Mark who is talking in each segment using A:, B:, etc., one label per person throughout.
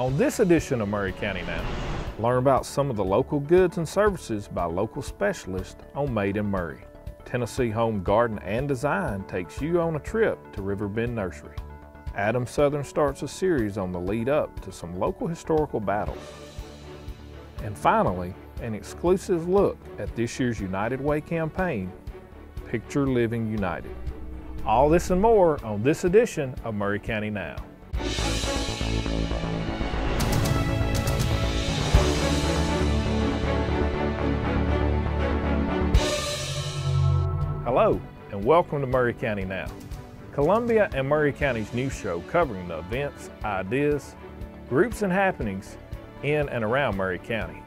A: On this edition of Maury County Now, learn about some of the local goods and services by local specialists on Made in Maury. Tennessee Home Garden and Design takes you on a trip to Riverbend Nursery. Adam Southern starts a series on the lead up to some local historical battles. And finally, an exclusive look at this year's United Way campaign, Picture Living United. All this and more on this edition of Maury County Now. Hello, and welcome to Maury County Now, Columbia and Maury County's news show covering the events, ideas, groups, and happenings in and around Maury County.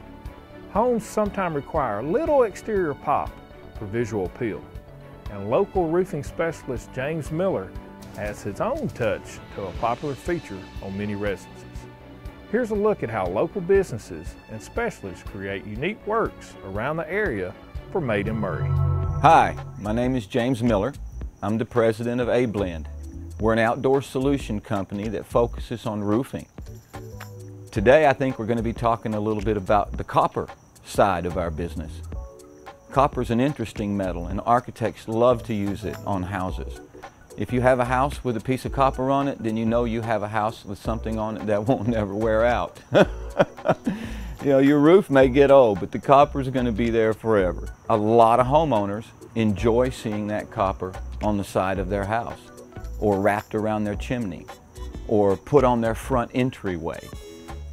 A: Homes sometimes require a little exterior pop for visual appeal, and local roofing specialist Jaynes Miller adds his own touch to a popular feature on many residences. Here's a look at how local businesses and specialists create unique works around the area for Made in Maury.
B: Hi, my name is Jaynes Miller. I'm the president of A-Blend. We're an outdoor solution company that focuses on roofing. Today I think we're going to be talking a little bit about the copper side of our business. Copper is an interesting metal and architects love to use it on houses. If you have a house with a piece of copper on it, then you know you have a house with something on it that won't never wear out. You know, your roof may get old, but the copper is going to be there forever. A lot of homeowners enjoy seeing that copper on the side of their house, or wrapped around their chimney, or put on their front entryway.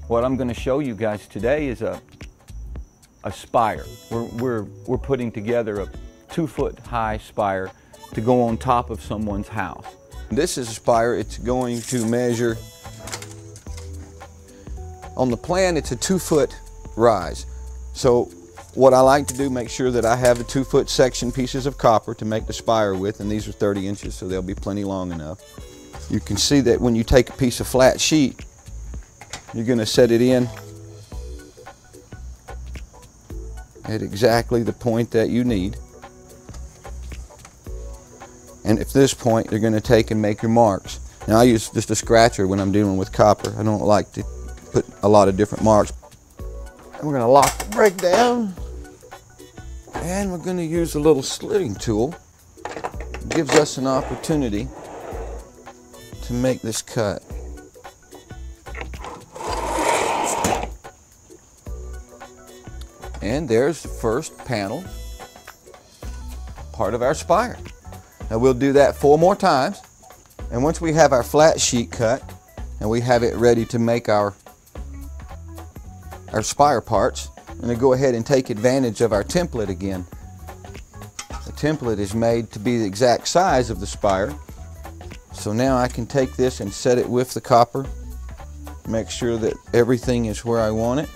B: What I'm going to show you guys today is a spire. We're putting together a 2-foot high spire to go on top of someone's house.
C: This is a spire. It's going to measure, on the plan it's a 2-foot rise. So what I like to do, make sure that I have the 2-foot section pieces of copper to make the spire with, and these are 30 inches, so they'll be plenty long enough. You can see that when you take a piece of flat sheet, you're going to set it in at exactly the point that you need. And at this point, you're going to take and make your marks. Now I use just a scratcher when I'm dealing with copper. I don't like to put a lot of different marks. And we're going to lock the brake down. And we're going to use a little slitting tool. It gives us an opportunity to make this cut. And there's the first panel, part of our spire. Now we'll do that 4 more times, and once we have our flat sheet cut and we have it ready to make our spire parts, I'm going to go ahead and take advantage of our template again. The template is made to be the exact size of the spire, so now I can take this and set it with the copper, make sure that everything is where I want it.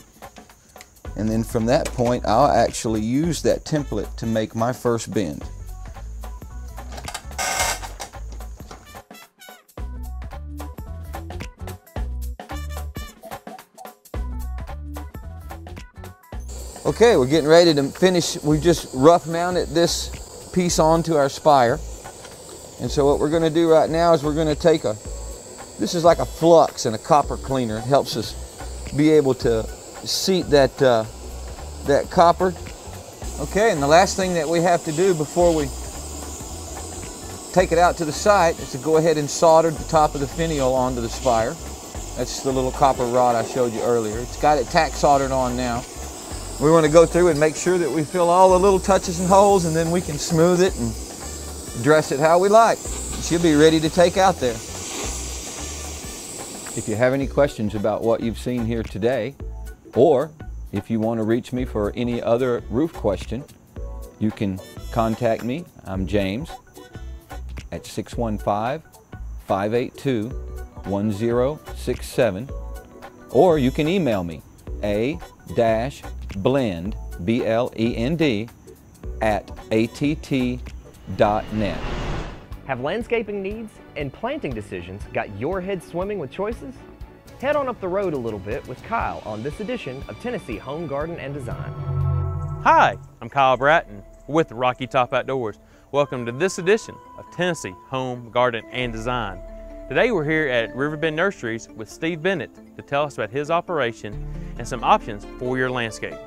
C: And then from that point, I'll actually use that template to make my first bend. Okay, we're getting ready to finish. We just rough mounted this piece onto our spire. And so what we're going to do right now is we're going to take this is like a flux and a copper cleaner. It helps us be able to seat that copper. Okay, and the last thing that we have to do before we take it out to the site is to go ahead and solder the top of the finial onto the spire. That's the little copper rod I showed you earlier. It's got it tack soldered on now. We want to go through and make sure that we fill all the little touches and holes, and then we can smooth it and dress it how we like. It should be ready to take out there.
B: If you have any questions about what you've seen here today, or if you want to reach me for any other roof question, you can contact me. I'm Jaynes at 615-582-1067, or you can email me a-blend, B-L-E-N-D, at att.net.
D: Have landscaping needs and planting decisions got your head swimming with choices? Head on up the road a little bit with Kyle on this edition of Tennessee Home Garden and Design.
E: Hi, I'm Kyle Bratton with Rocky Top Outdoors. Welcome to this edition of Tennessee Home Garden and Design. Today we're here at Riverbend Nurseries with Steve Bennett to tell us about his operation and some options for your landscape.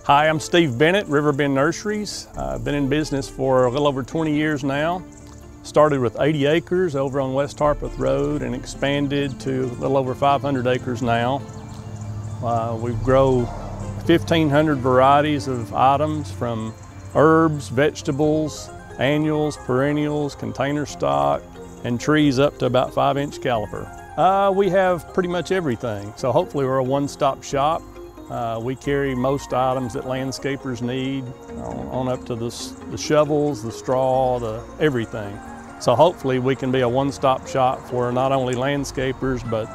F: Hi, I'm Steve Bennett, Riverbend Nurseries. I've been in business for a little over 20 years now. Started with 80 acres over on West Harpeth Road and expanded to a little over 500 acres now. We grow 1,500 varieties of items from herbs, vegetables, annuals, perennials, container stock, and trees up to about 5-inch caliper. We have pretty much everything, so hopefully we're a one-stop shop. We carry most items that landscapers need, on up to the shovels, the straw, everything. So hopefully we can be a one-stop shop for not only landscapers, but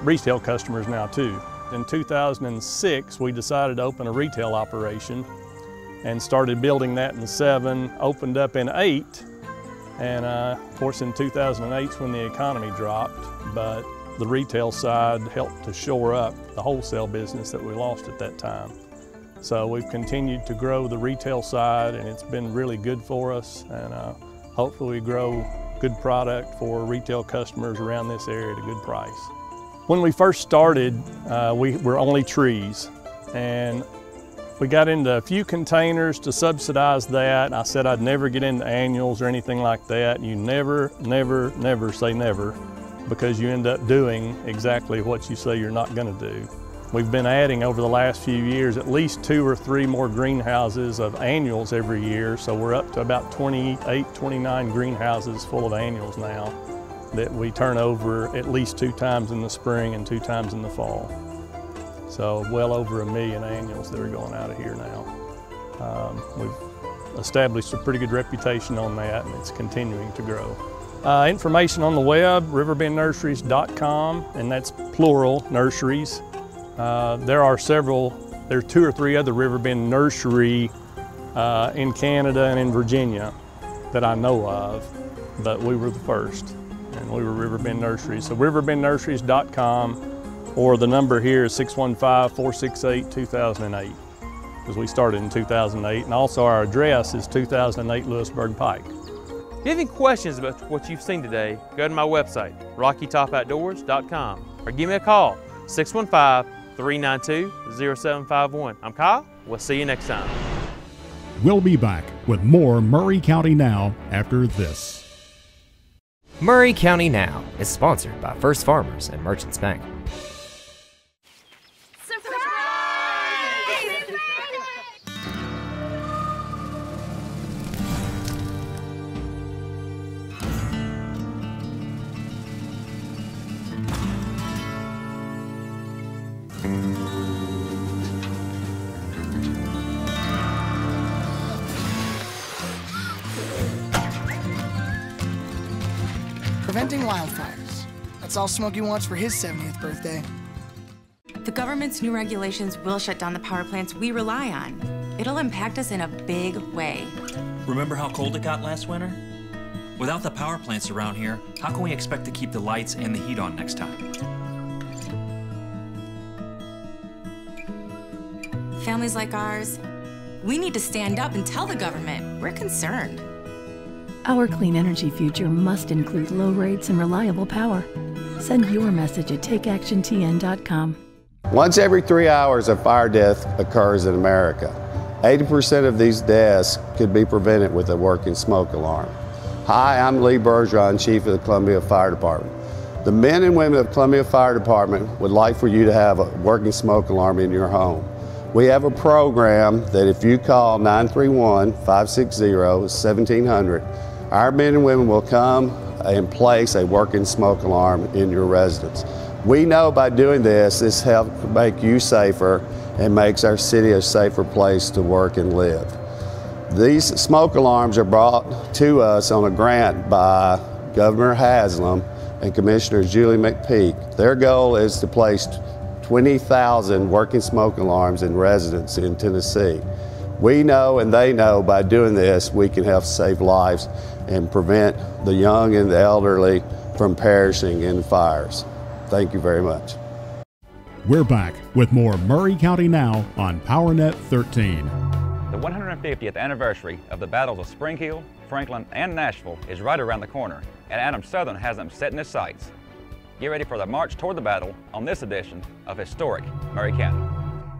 F: retail customers now too. In 2006, we decided to open a retail operation and started building that in 7, opened up in 8, and of course in 2008 is when the economy dropped, but the retail side helped to shore up the wholesale business that we lost at that time. So we've continued to grow the retail side, and it's been really good for us, and hopefully we grow good product for retail customers around this area at a good price. When we first started, we were only trees, and we got into a few containers to subsidize that. I said I'd never get into annuals or anything like that. You never, never, never say never, because you end up doing exactly what you say you're not going to do. We've been adding over the last few years at least 2 or 3 more greenhouses of annuals every year, so we're up to about 28, 29 greenhouses full of annuals now that we turn over at least 2 times in the spring and 2 times in the fall. So well over 1 million annuals that are going out of here now. We've established a pretty good reputation on that, and it's continuing to grow. Information on the web, riverbendnurseries.com, and that's plural nurseries. There are 2 or 3 other Riverbend nursery in Canada and in Virginia that I know of, but we were the first, and we were Riverbend Nurseries. So riverbendnurseries.com, or the number here is 615-468-2008, because we started in 2008, and also our address is 2008 Lewisburg Pike.
E: If you have any questions about what you've seen today, go to my website, rockytopoutdoors.com, or give me a call, 615-392-0751. I'm Kyle. We'll see you next time.
G: We'll be back with more Maury County Now after this.
H: Maury County Now is sponsored by First Farmers and Merchants Bank.
I: Preventing wildfires. That's all Smokey wants for his 70th birthday.
J: The government's new regulations will shut down the power plants we rely on. It'll impact us in a big way.
K: Remember how cold it got last winter? Without the power plants around here, how can we expect to keep the lights and the heat on next time?
J: Families like ours, we need to stand up and tell the government we're concerned.
L: Our clean energy future must include low rates and reliable power. Send your message at takeactiontn.com.
M: Once every 3 hours, a fire death occurs in America. 80% of these deaths could be prevented with a working smoke alarm. Hi, I'm Lee Bergeron, Chief of the Columbia Fire Department. The men and women of Columbia Fire Department would like for you to have a working smoke alarm in your home. We have a program that if you call 931-560-1700, our men and women will come and place a working smoke alarm in your residence. We know by doing this, this helps make you safer and makes our city a safer place to work and live. These smoke alarms are brought to us on a grant by Governor Haslam and Commissioner Julie McPeak. Their goal is to place 20,000 working smoke alarms in residents in Tennessee. We know and they know by doing this, we can help save lives and prevent the young and the elderly from perishing in fires. Thank you very much.
G: We're back with more Maury County Now on PowerNet 13.
N: The 150 150th anniversary of the battles of Spring Hill, Franklin, and Nashville is right around the corner, and Adam Southern has them set in his sights. Get ready for the march toward the battle on this edition of Historic Maury County.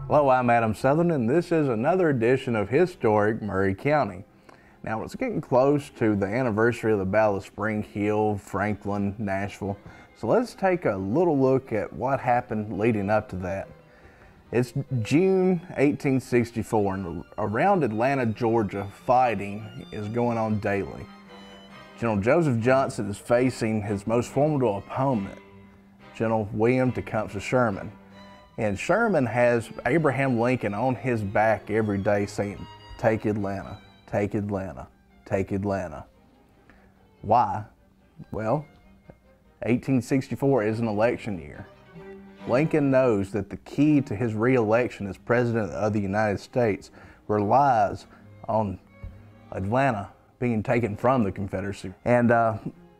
O: Hello, I'm Adam Southern, and this is another edition of Historic Maury County. Now, it's getting close to the anniversary of the Battle of Spring Hill, Franklin, Nashville, so let's take a little look at what happened leading up to that. It's June 1864, and around Atlanta, Georgia, fighting is going on daily. General Joseph Johnston is facing his most formidable opponent, General William Tecumseh Sherman. And Sherman has Abraham Lincoln on his back every day saying, "Take Atlanta, take Atlanta, take Atlanta." Why? Well, 1864 is an election year. Lincoln knows that the key to his re-election as President of the United States relies on Atlanta being taken from the Confederacy. And,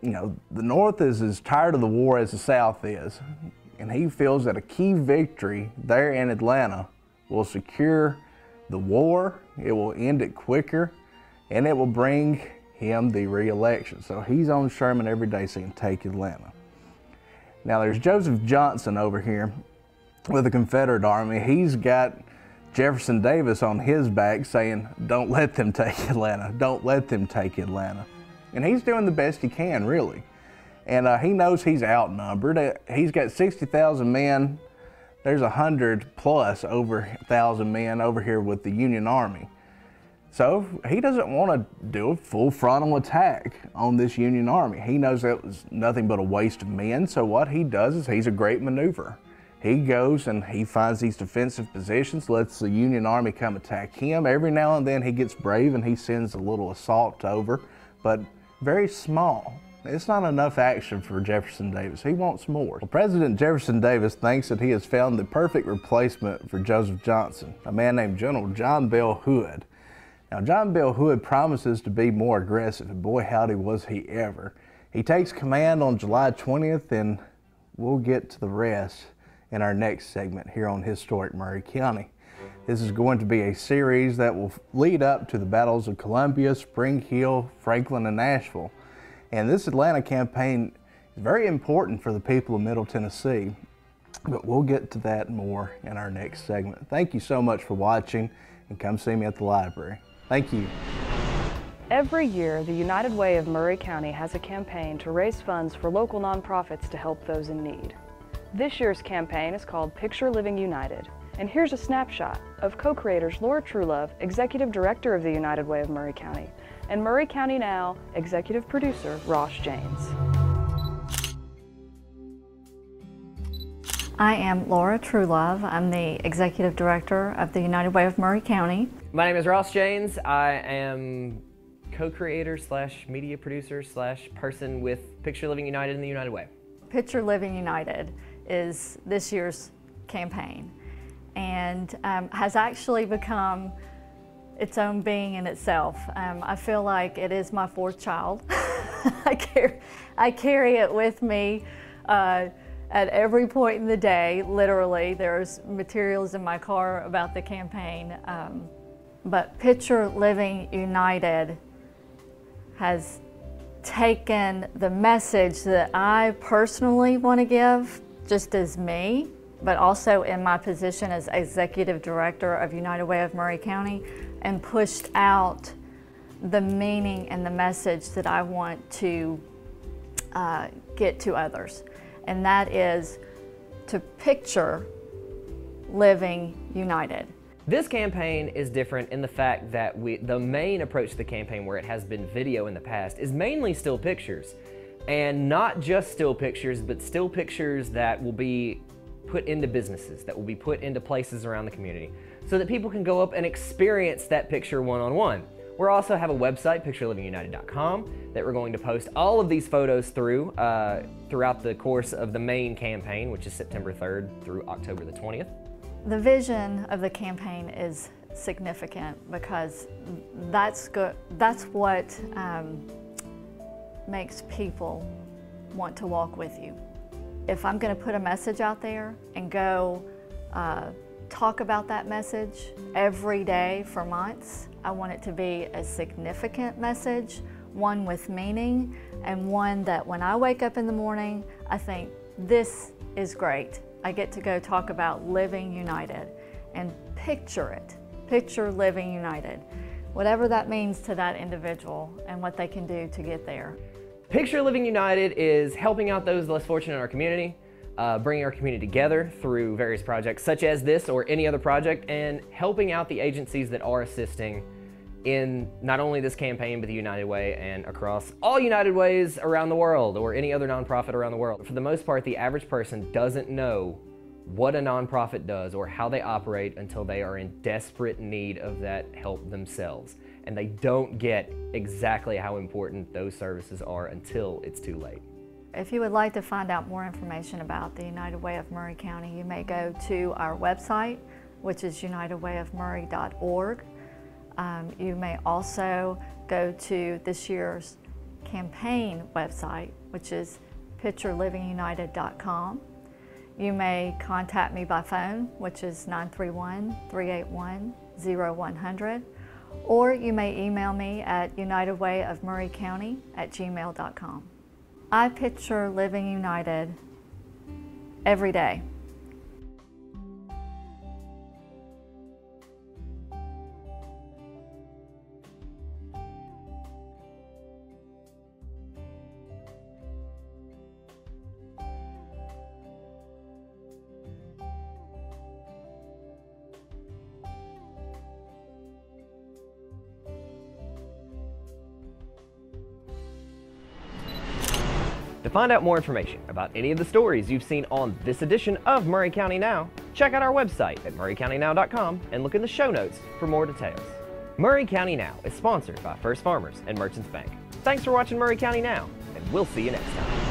O: you know, the North is as tired of the war as the South is. And he feels that a key victory there in Atlanta will secure the war, it will end it quicker, and it will bring him the re-election. So he's on Sherman every day saying, "Take Atlanta." Now there's Joseph Johnston over here with the Confederate Army. He's got Jefferson Davis on his back saying, "Don't let them take Atlanta, don't let them take Atlanta." And he's doing the best he can, really. And he knows he's outnumbered. He's got 60,000 men. There's 100 plus over 1,000 men over here with the Union Army. So he doesn't want to do a full frontal attack on this Union Army. He knows that was nothing but a waste of men. So what he does is he's a great maneuverer. He goes and he finds these defensive positions, lets the Union Army come attack him. Every now and then he gets brave and he sends a little assault over, but very small. It's not enough action for Jefferson Davis. He wants more. Well, President Jefferson Davis thinks that he has found the perfect replacement for Joseph Johnston, a man named General John Bell Hood. Now, John Bell Hood promises to be more aggressive, and boy, howdy was he ever. He takes command on July 20th, and we'll get to the rest in our next segment here on Historic Maury County. This is going to be a series that will lead up to the battles of Columbia, Spring Hill, Franklin, and Nashville. And this Atlanta campaign is very important for the people of Middle Tennessee, but we'll get to that more in our next segment. Thank you so much for watching, and come see me at the library. Thank you.
P: Every year, the United Way of Maury County has a campaign to raise funds for local nonprofits to help those in need. This year's campaign is called Picture Living United, and here's a snapshot of co-creators Laura Truelove, Executive Director of the United Way of Maury County, and Maury County Now Executive Producer Ross Jaynes.
Q: I am Laura Truelove. I'm the Executive Director of the United Way of Maury County.
D: My name is Ross Jaynes. I am co-creator / media producer / person with Picture Living United and the United Way.
Q: Picture Living United is this year's campaign, and has actually become its own being in itself. I feel like it is my fourth child. I carry it with me at every point in the day, literally. There's materials in my car about the campaign. But Picture Living United has taken the message that I personally want to give, just as me, but also in my position as Executive Director of United Way of Maury County, and pushed out the meaning and the message that I want to get to others. And that is to picture living united.
D: This campaign is different in the fact that the main approach to the campaign, where it has been video in the past, is mainly still pictures. And not just still pictures, but still pictures that will be put into businesses, that will be put into places around the community, so that people can go up and experience that picture one-on-one. We also have a website, picturelivingunited.com, that we're going to post all of these photos through throughout the course of the main campaign, which is September 3rd through October the 20th.
Q: The vision of the campaign is significant because that's what makes people want to walk with you. If I'm going to put a message out there and go talk about that message every day for months, I want it to be a significant message, one with meaning, and one that when I wake up in the morning, I think, this is great. I get to go talk about living united and picture it. Picture living united. Whatever that means to that individual and what they can do to get there.
D: Picture Living United is helping out those less fortunate in our community, bringing our community together through various projects such as this or any other project, and helping out the agencies that are assisting in not only this campaign, but the United Way and across all United Ways around the world or any other nonprofit around the world. For the most part, the average person doesn't know what a nonprofit does or how they operate until they are in desperate need of that help themselves. And they don't get exactly how important those services are until it's too late.
Q: If you would like to find out more information about the United Way of Maury County, you may go to our website, which is unitedwayofmaury.org. You may also go to this year's campaign website, which is picturelivingunited.com. You may contact me by phone, which is 931-381-0100, or you may email me at unitedwayofmaurycounty@gmail.com. I picture living united every day.
D: To find out more information about any of the stories you've seen on this edition of Maury County Now, check out our website at maurycountynow.com and look in the show notes for more details. Maury County Now is sponsored by First Farmers and Merchants Bank. Thanks for watching Maury County Now, and we'll see you next time.